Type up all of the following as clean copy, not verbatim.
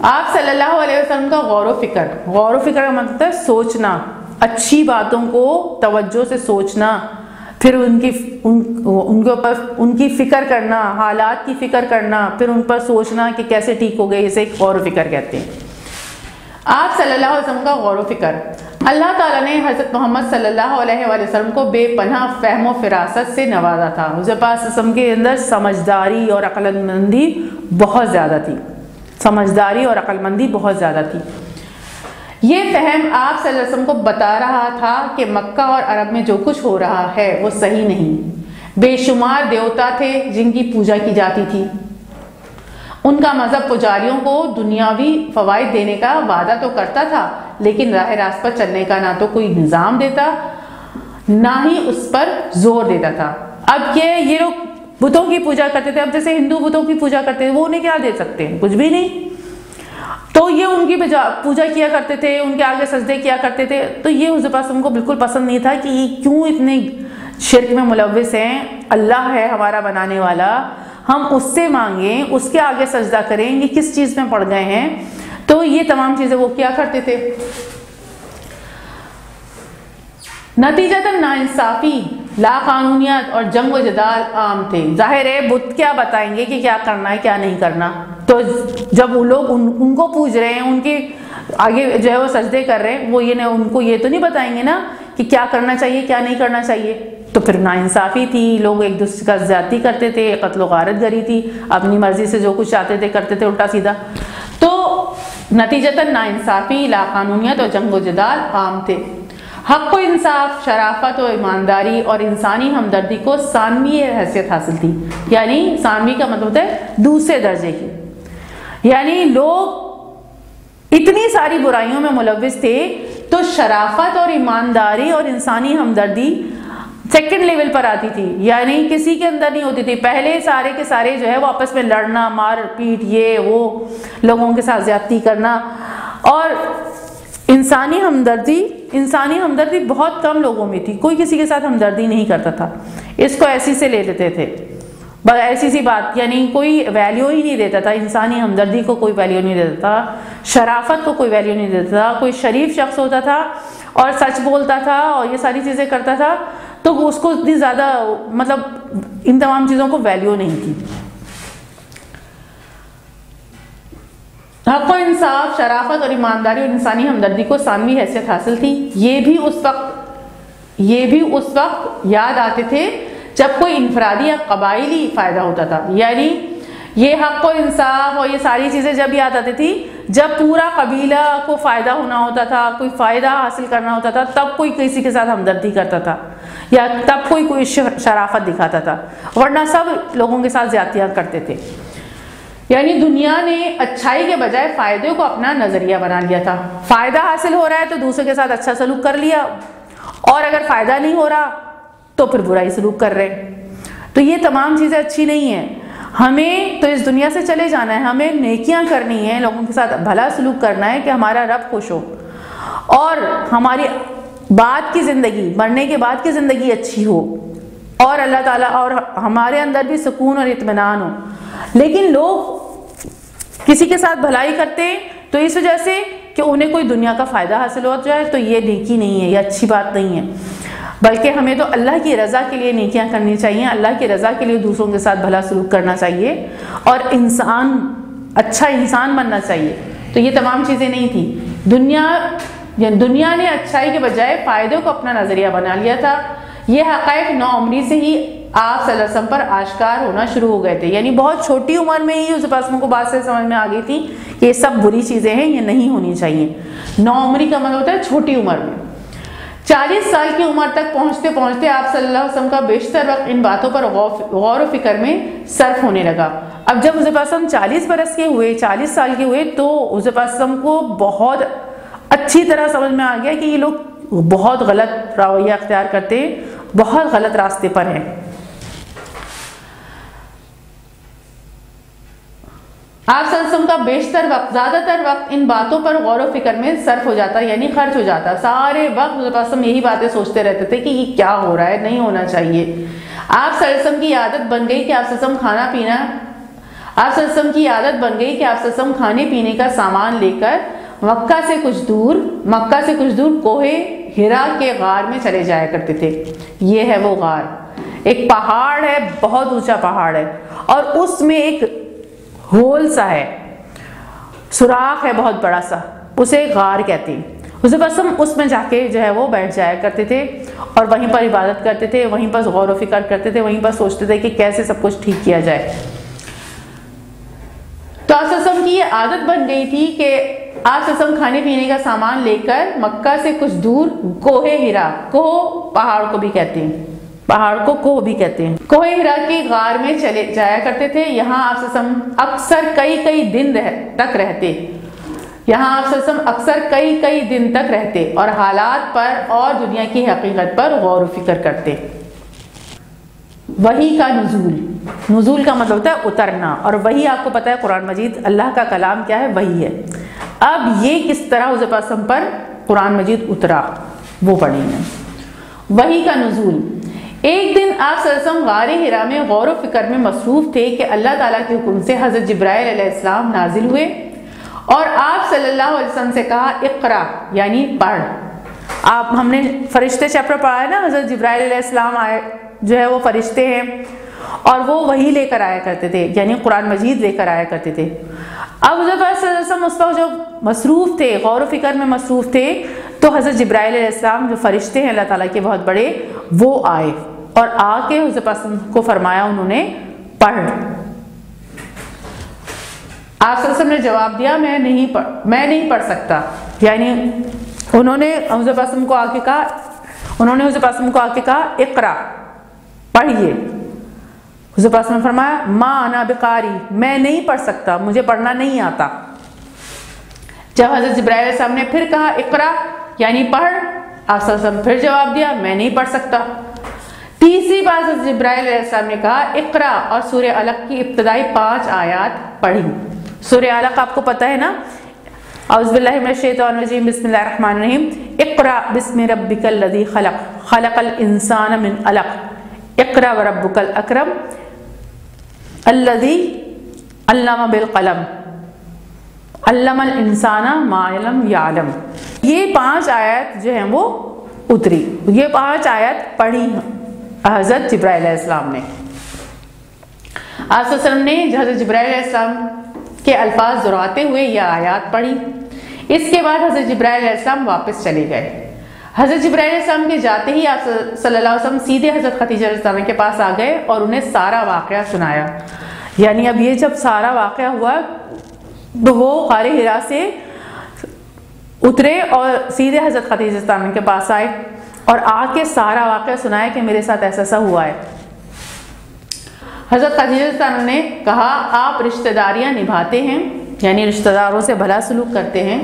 آپ صلی اللہ علیہ وسلم کا غور و فکر کا مطلب ہے سوچنا، اچھی باتوں کو توجہ سے سوچنا، پھر ان کے اوپر ان کی فکر کرنا، حالات کی فکر کرنا، پھر ان پر سوچنا کہ کیسے ٹھیک ہو گئے، اسے ایک غور و فکر کہتے ہیں۔ آپ صلی اللہ علیہ وسلم کا غور و فکر، اللہ تعالیٰ نے حضرت محمد صلی اللہ علیہ وآلہ وسلم کو بے پناہ فہم و فراست سے نوازا تھا۔ حضور پاک صلی اللہ علیہ وسلم کے اندر سمجھداری اور عقل مندی بہت زیادہ تھی، سمجھداری اور عقل مندی بہت زیادہ تھی۔ یہ فہم آپ صلی اللہ علیہ وسلم کو بتا رہا تھا کہ مکہ اور عرب میں جو کچھ ہو رہا ہے وہ صحیح نہیں۔ بے شمار دیوتا تھے جن کی پوجا کی جاتی تھی، ان کا مذہب پجاریوں کو دنیاوی فوائد دینے کا وعدہ تو کرتا تھا، لیکن راہ راست پر چلنے کا نہ تو کوئی نظام دیتا نہ ہی اس پر زور دیتا تھا۔ اب یہ لوگ بتوں کی پوجا کرتے تھے، اب جیسے ہندو بتوں کی پوجا کرتے تھے، وہ انہیں کیا دے سکتے ہیں؟ کچھ بھی نہیں۔ تو یہ ان کی پوجا کیا کرتے تھے، ان کے آگے سجدے کیا کرتے تھے۔ تو یہ حضور پاک کو بالکل پسند نہیں تھا کہ یہ کیوں اتنے شرک میں ملوث ہیں، اللہ ہے ہمارا بنانے والا، ہم اس سے مانگیں، اس کے آگے سجدہ کریں، یہ کس چیز میں پڑ گئے ہیں؟ تو یہ تمام چیزیں وہ کیا کرتے تھے۔ نتیجتاً ناانصافی، لا قانونیت اور جنگ و جدال عام تھے۔ ظاہر ہے بت کیا بتائیں گے کہ کیا کرنا ہے کیا نہیں کرنا، تو جب وہ لوگ ان کو پوج رہے ہیں، ان کے آگے جو ہے وہ سجدے کر رہے ہیں، وہ ان کو یہ تو نہیں بتائیں گے نا کہ کیا کرنا چاہیے کیا نہیں کرنا چاہیے۔ تو پھر ناانصافی تھی، لوگ ایک دوسرے کا زیادتی کرتے تھے، قتل و غارت گری تھی، اپنی مرضی سے جو کچھ چاہتے تھے کرتے تھے الٹا سیدھا۔ تو نتیجتاً ناانصافی، لا قانونیت اور جنگ و جدال عام تھے۔ حق و انصاف، شرافت و ایمانداری اور انسانی ہمدردی کو ثانوی حیثیت حاصل تھی، یعنی ثانوی کا مطلب ہے دوسرے درجے کی، یعنی لوگ اتنی ساری برائیوں میں ملوث تھے تو شرافت اور ایمانداری اور انسانی ہمدردی سیکنڈ لیول پر آتی تھی، یعنی کسی کے اندر نہیں ہوتی تھی۔ پہلے سارے کے سارے جو ہے وہ آپس میں لڑنا، مار پیٹ، یہ وہ، لوگوں کے ساتھ زیادتی کرنا، اور انسانی ہمدردی بہت کم لوگوں میں تھی، کوئی کسی کے ساتھ ہمدردی نہیں کرتا تھا، اس کو ایسی سے لے لیتے تھے، بس ایسی سی بات، یعنی کوئی ویلیو ہی نہیں دیتا تھا، انسانی ہمدردی کو کوئی ویلیو نہیں دیتا تھا، شرافت کو کوئی ویلیو نہیں دیتا تھا۔ کوئی شریف شخص ہوتا تھا اور سچ بولتا تھا اور یہ ساری چیزیں کرتا تھا تو اس کو اتنی زیادہ مطلب ان تمام چیزوں کو ویلیو نہیں تھی۔ حق و انصاف، شرافت اور ایمانداری اور انسانی ہمدردی کو ثانوی حیثیت حاصل تھی۔ یہ بھی اس وقت یاد آتے تھے جب کوئی انفرادی یا قبائلی فائدہ ہوتا تھا، یعنی یہ حق و انصاف اور یہ ساری چیزیں جب یاد آتی تھی جب پورا قبیلہ کو فائدہ ہونا ہوتا تھا، کوئی فائدہ حاصل کرنا ہوتا تھا، تب کوئی کسی کے ساتھ ہمدردی کرتا تھا یا تب کوئی شرافت دکھاتا تھا، ورنہ سب لوگوں کے ساتھ زیادتیاں کرتے تھے۔ یعنی دنیا نے اچھائی کے بجائے فائدے کو اپنا نظریہ بنا لیا تھا۔ فائدہ حاصل ہو رہا ہے تو دوسرے کے ساتھ اچھا سلوک کر لیا، اور اگر فائدہ نہیں ہو رہا تو پھر برائی سلوک کر رہے ہیں۔ تو یہ تمام چیزیں اچھی نہیں ہیں۔ ہمیں تو اس دنیا سے چلے جانا ہے، ہمیں نیکیاں کرنی ہیں، لوگوں کے ساتھ بھلا سلوک کرنا ہے کہ ہمارا رب خوش ہو اور ہماری بعد کی زندگی، مرنے کے بعد کی زندگی اچھی ہو، اور اللہ تعالیٰ اور ہمارے اندر بھی سکون اور اطمینان ہو۔ لیکن لوگ کسی کے ساتھ بھلائی کرتے ہیں تو اس وجہ سے کہ انہیں کوئی دنیا کا فائدہ حاصل ہو جائے، تو یہ نیکی نہیں ہے، یہ اچھی بات نہیں ہے، بلکہ ہمیں تو اللہ کی رضا کے لیے نیکیاں کرنی چاہیے، اللہ کی رضا کے لیے دوسروں کے ساتھ بھلا سلوک کرنا چاہیے اور اچھا انسان بننا چاہیے۔ تو یہ تمام چیزیں نہیں تھیں۔ دنیا نے اچھائی کے بجائے فائدوں کو اپنا نظریہ بنا لیا تھا۔ یہ حقائق نوعمری سے ہی آپ صلی اللہ علیہ وسلم پر آشکار ہونا شروع ہو گئے تھے، یعنی بہت چھوٹی عمر میں ہی اس پاسموں کو بات سے سمجھ میں آ گئی تھی کہ یہ سب بری چیزیں ہیں، یہ نہیں ہونی چاہیے۔ نوعمری کا مطلب ہوتا ہے چھوٹی عمر میں۔ 40 سال کی عمر تک پہنچتے پہنچتے آپ صلی اللہ علیہ وسلم کا بیشتر وقت ان باتوں پر غور و فکر میں صرف ہونے لگا۔ اب جب حضور پاک صلی اللہ علیہ وسلم 40 برس کے ہوئے، 40 سال کے ہوئے، تو حضور پاک صلی اللہ علیہ وسلم کو بہت اچھی طرح سمجھ میں آ گیا کہ یہ لوگ بہت غلط رویہ اختیار کرتے ہیں، بہت غلط راستے پر ہیں۔ آپ صلی اللہ علیہ وسلم کا بیشتر وقت، زیادہ تر وقت ان باتوں پر غور و فکر میں صرف ہو جاتا، یعنی خرچ ہو جاتا۔ سارے وقت حضرت صلی اللہ علیہ وسلم یہی باتیں سوچتے رہتے تھے کہ یہ کیا ہو رہا ہے، نہیں ہونا چاہیے۔ آپ صلی اللہ علیہ وسلم کی عادت بن گئی کہ آپ صلی اللہ علیہ وسلم کھانا پینا آپ صلی اللہ علیہ وسلم کی عادت بن گئی کہ آپ صلی اللہ علیہ وسلم کھانے پینے کا سامان لے کر مکہ سے کچھ دور کوہ ہرا کے غار میں چلے جایا کرتے تھے۔ یہ ہے وہ غار، ایک پہاڑ ہے، بہت اونچا پہاڑ ہے، اور اس میں ایک ہول سا ہے، سوراخ ہے بہت بڑا سا، اسے غار کہتے ہیں۔ حضور وسلم اس میں جا کے جو ہے وہ بیٹھ جایا کرتے تھے اور وہیں پر عبادت کرتے تھے، وہیں پر غور و فکر کرتے تھے، وہیں پر سوچتے تھے کہ کیسے سب کچھ ٹھیک کیا جائے۔ تو آپ صلی اللہ علیہ وسلم کی یہ عادت بن گئی تھی کہ آپ صلی اللہ علیہ وسلم کھانے پینے کا سامان لے کر مکہ سے کچھ دور کوہ ہرا، کوہ پہاڑ کو بھی کہتے ہیں، پہاڑ کو کوہ بھی کہتے ہیں، کوہ ہرا کے غار میں چلے جایا کرتے تھے۔ یہاں آپ صلی اللہ علیہ وسلم اکثر کئی دن تک رہتے، یہاں آپ صلی اللہ علیہ وسلم اکثر کئی دن تک رہتے اور حالات پر اور دنیا کی حقیقت پر غور و فکر کرتے۔ وحی کا نزول کا مطلب ہوتا ہے اترنا، اور وحی آپ کو پتہ ہے قرآن مجید اللہ کا کلام کیا ہے؟ وحی ہے۔ اب یہ کس طرح حضور پاک صلی اللہ علیہ وسلم پر قرآن مجید اترا وہ پڑھیں گے۔ وحی کا نزول، ایک دن آپ صلی اللہ علیہ وسلم غار ہرا میں غور و فکر میں مصروف تھے کہ اللہ تعالیٰ کے حکم سے حضرت جبرائیل علیہ السلام نازل ہوئے اور آپ صلی اللہ علیہ وسلم سے کہا اقرا، یعنی پڑھ۔ ہم نے فرشتے چیپٹر پڑھا ہے نا، حضرت جبرائیل علیہ السلام آئے جو ہے وہ فرشتے ہیں اور وہ وحی لے کر آیا کرتے تھے، یعنی قرآن مجید لے کر آیا کرتے تھے۔ اب حضرت صلی اللہ علیہ وسلم اس وقت جو مصروف تھے، غور و فکر میں مصروف تھے، تو حضرت جبرائیل علیہ السلام جو فرشتے ہیں اللہ تعالیٰ کے بہت بڑے، وہ آئے اور آ کے حضرت کو فرمایا، انہوں نے پڑھ۔ آپ صلی اللہ علیہ وسلم نے جواب دیا میں نہیں پڑھ سکتا، یعنی انہوں نے حضرت وسلم کو آ کے کہا اقرا، پڑھیے۔ حضرت وسلم نے فرمایا ما انا بقاری، میں نہیں پڑھ سکتا، مجھے پڑھنا نہیں آتا۔ جب حضرت جبرائیل علیہ السلام نے پھر کہا اقرا یعنی پڑھ، آپ صلی اللہ علیہ وسلم پھر جواب دیا میں نہیں پڑھ سکتا۔ تیسری بار حضرت جبرائیل علیہ السلام نے کہا اقرا، اور سورہ علق کی ابتدائی 5 آیات پڑھی۔ سورہ علق آپ کو پتہ ہے نا، اعوذ باللہ من الشیطان الرجیم، بسم اللہ الرحمن الرحیم، اقرا بسم ربک الذی خلق، خلق الانسان من علق، اقرا وربک الاکرم الذی علم بالقلم، علم الانسان ما لم یعلم۔ یہ 5 آیات جو ہیں وہ اتری، یہ 5 آیات پڑھی حضرت جبرائیل علیہ السلام نے۔ آپ صلی اللہ علیہ وسلم نے حضرت جبرائیل علیہ السلام کے الفاظ دہراتے ہوئے یہ آیات پڑھی۔ اس کے بعد حضرت جبرائیل علیہ السلام واپس چلے گئے۔ حضرت جبرائیل علیہ السلام کے جاتے ہی آپ صلی اللہ علیہ وسلم سیدھے حضرت خدیجہ رضی اللہ عنہا کے پاس آ گئے اور انہیں سارا واقعہ سنایا۔ یعنی اب یہ جب سارا واقعہ ہوا تو وہ غار حرا سے اترے اور سیدھے حضرت خدیجہ رضی اللہ عنہا کے پاس آئے اور آ کے سارا واقعہ سنایا کہ میرے ساتھ ایسا ایسا ہوا ہے۔ حضرت خدیجہ رضی اللہ عنہا نے کہا آپ رشتہ داریاں نبھاتے ہیں، یعنی رشتہ داروں سے بھلا سلوک کرتے ہیں،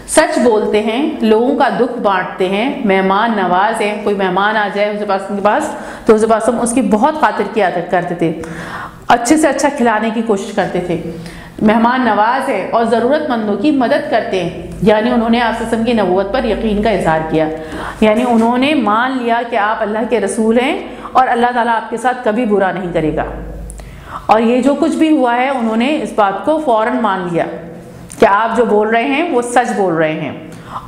سچ بولتے ہیں، لوگوں کا دکھ بانٹتے ہیں، مہمان نواز ہیں۔ کوئی مہمان آ جائے حضرت کے پاس تو حضرت اس کی بہت خاطر کیا کرتے تھے، اچھے سے اچھا کھلانے کی کوشش کرتے تھے، مہمان نواز ہے اور ضرورت مندوں کی مدد کرتے ہیں۔ یعنی انہوں نے آپ صلی اللہ علیہ وسلم کی نبوت پر یقین کا اظہار کیا، یعنی انہوں نے مان لیا کہ آپ اللہ کے رسول ہیں اور اللہ تعالیٰ آپ کے ساتھ کبھی برا نہیں کرے گا۔ اور یہ جو کچھ بھی ہوا ہے انہوں نے اس بات کو فوراً مان لیا کہ آپ جو بول رہے ہیں وہ سچ بول رہے ہیں،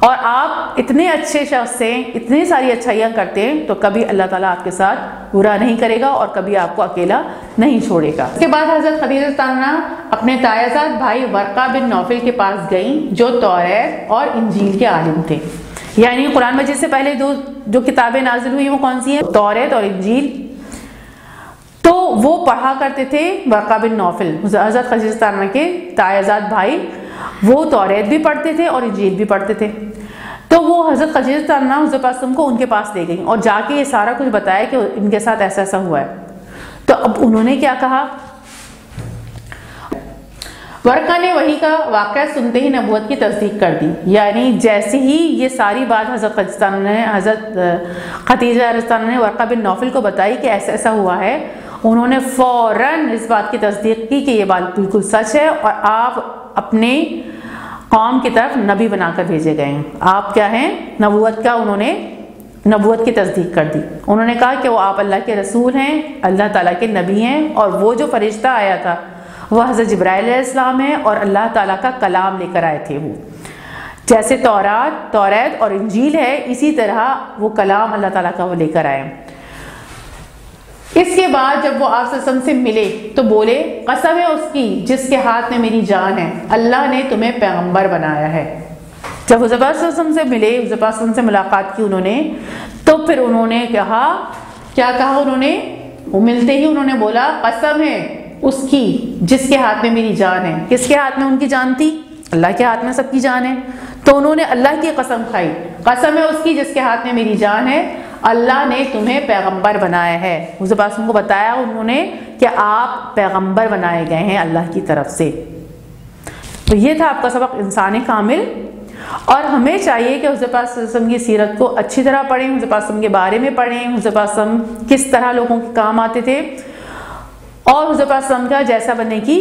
اور آپ اتنے اچھے شخص ہیں، اتنی ساری اچھائیاں کرتے ہیں تو کبھی اللہ تعالیٰ آپ کے ساتھ برا نہیں کرے گا اور کبھی آپ کو اکیلا نہیں چھوڑے گا۔ اس کے بعد حضرت خدیجہ رضی اللہ عنہا اپنے تایزاد بھائی ورقہ بن نوفل کے پاس گئیں جو توریت اور انجیل کے عالم تھے۔ یعنی قرآن مجید سے پہلے جو کتابیں نازل ہوئی وہ کون سی ہیں؟ توریت اور انجیل۔ تو وہ پڑھا کرتے تھے ورقہ بن نوفل، حضرت خدیجہ رضی اللہ عنہا کے تایزاد بھائی، وہ توریت بھی پڑھتے تھے اور انجیل بھی پڑھتے تھے۔ تو وہ حضرت خدیجہ رضی اللہ عنہا حضرت وسلم کو ان کے پاس لے گئیں اور جا کے یہ سارا کچھ بتایا کہ ان کے ساتھ ایسا ایسا ہوا ہے۔ تو اب انہوں نے کیا کہا؟ ورقہ نے وحی کا واقعہ سنتے ہی نبوت کی تصدیق کر دی، یعنی جیسے ہی یہ ساری بات حضرت خدیجہ رضی اللہ عنہا نے ورقہ بن نوفل کو بتائی کہ ایسا ایسا ہوا ہے، انہوں نے فوراً اس بات کی تصدیق کی کہ یہ بات بالکل سچ ہے اور آپ اپنے قوم کی طرف نبی بنا کر بھیجے گئے ہیں۔ آپ کیا ہیں؟ نبوت کا، انہوں نے نبوت کی تصدیق کر دی۔ انہوں نے کہا کہ وہ آپ اللہ کے رسول ہیں، اللہ تعالیٰ کے نبی ہیں، اور وہ جو فرشتہ آیا تھا وہ حضرت جبرائیل علیہ السلام ہے اور اللہ تعالیٰ کا کلام لے کر آئے تھے وہ. جیسے توریت اور انجیل ہے اسی طرح وہ کلام اللہ تعالیٰ کا وہ لے کر آئے. اس کے بعد جب وہ آپ صلی اللہ علیہ وسلم سے ملے تو بولے قسم ہے اس کی جس کے ہاتھ میں میری جان ہے اللہ نے تمہیں پیغمبر بنایا ہے. جب حضرت صلی اللہ علیہ وسلم سے ملے حضرت صلی اللہ علیہ وسلم سے ملاقات کی انہوں نے تو پھر انہوں نے کہا کیا کہا انہوں نے وہ ملتے ہی انہوں نے بولا قسم ہے اس کی جس کے ہاتھ میں میری جان ہے. کس کے ہاتھ میں ان کی جان تھی؟ اللہ کے ہاتھ میں سب کی جان ہے. تو انہوں نے اللہ کی قسم کھائی قسم ہے اس کی جس کے ہاتھ میں میری جان ہے اللہ نے تمہیں پیغمبر بنایا ہے. حضرت صلی اللہ علیہ وسلم کو بتایا انہوں نے کہ آپ پیغمبر بنائے گئے ہیں اللہ کی طرف سے. تو یہ تھا آپ کا سبق انسان کامل. اور ہمیں چاہیے کہ حضرت پاک صلی اللہ علیہ وسلم کی سیرت کو اچھی طرح پڑھیں, حضرت پاک صلی اللہ علیہ وسلم کے بارے میں پڑھیں, حضرت پاک صلی اللہ علیہ وسلم کس طرح لوگوں کے کام آتے تھے اور حضرت پاک صلی اللہ علیہ وسلم کا جیسا بننے کی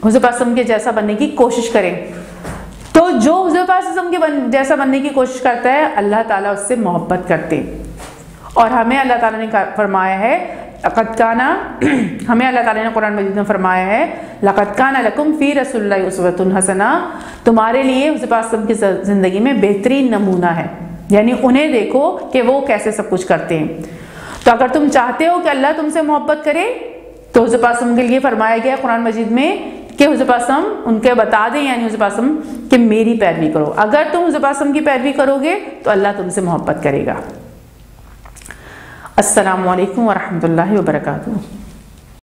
حضرت پاک صلی اللہ علیہ وسلم کے جیسا بننے کی کوشش کریں. تو جو حضرت پاک صلی اللہ علیہ وسلم کے جیسا بننے کی کوشش کرتا ہے اللہ تعالیٰ اس سے محبت کرتے. اور ہمیں اللہ تعالیٰ نے فرمایا ہے لقد کان ہمیں اللہ تعالیٰ نے قرآن مجید میں فرمایا ہے لقد کان لکم فی رسول اللہ اسوۃ حسنہ, تمہارے لیے حضرت پاک صلی اللہ علیہ وسلم کی زندگی میں بہترین نمونہ ہے. یعنی انہیں دیکھو کہ وہ کیسے سب کچھ کرتے ہیں. تو اگر تم چاہتے ہو کہ اللہ تم سے محبت کرے تو حضرت پاک صلی اللہ علیہ وسلم کے لیے فرمایا گیا قرآن مجید میں کہ حضرت پاک صلی اللہ علیہ وسلم ان کے بتا دیں یعنی حضرت پاک صلی اللہ علیہ وسلم کہ میری پیروی کرو. اگر تم حضرت پاک صلی اللہ علیہ وسلم کی پیروی کرو گے تو اللہ تم سے محبت کرے گا. السلام علیکم ورحمۃ اللہ وبرکاتہ.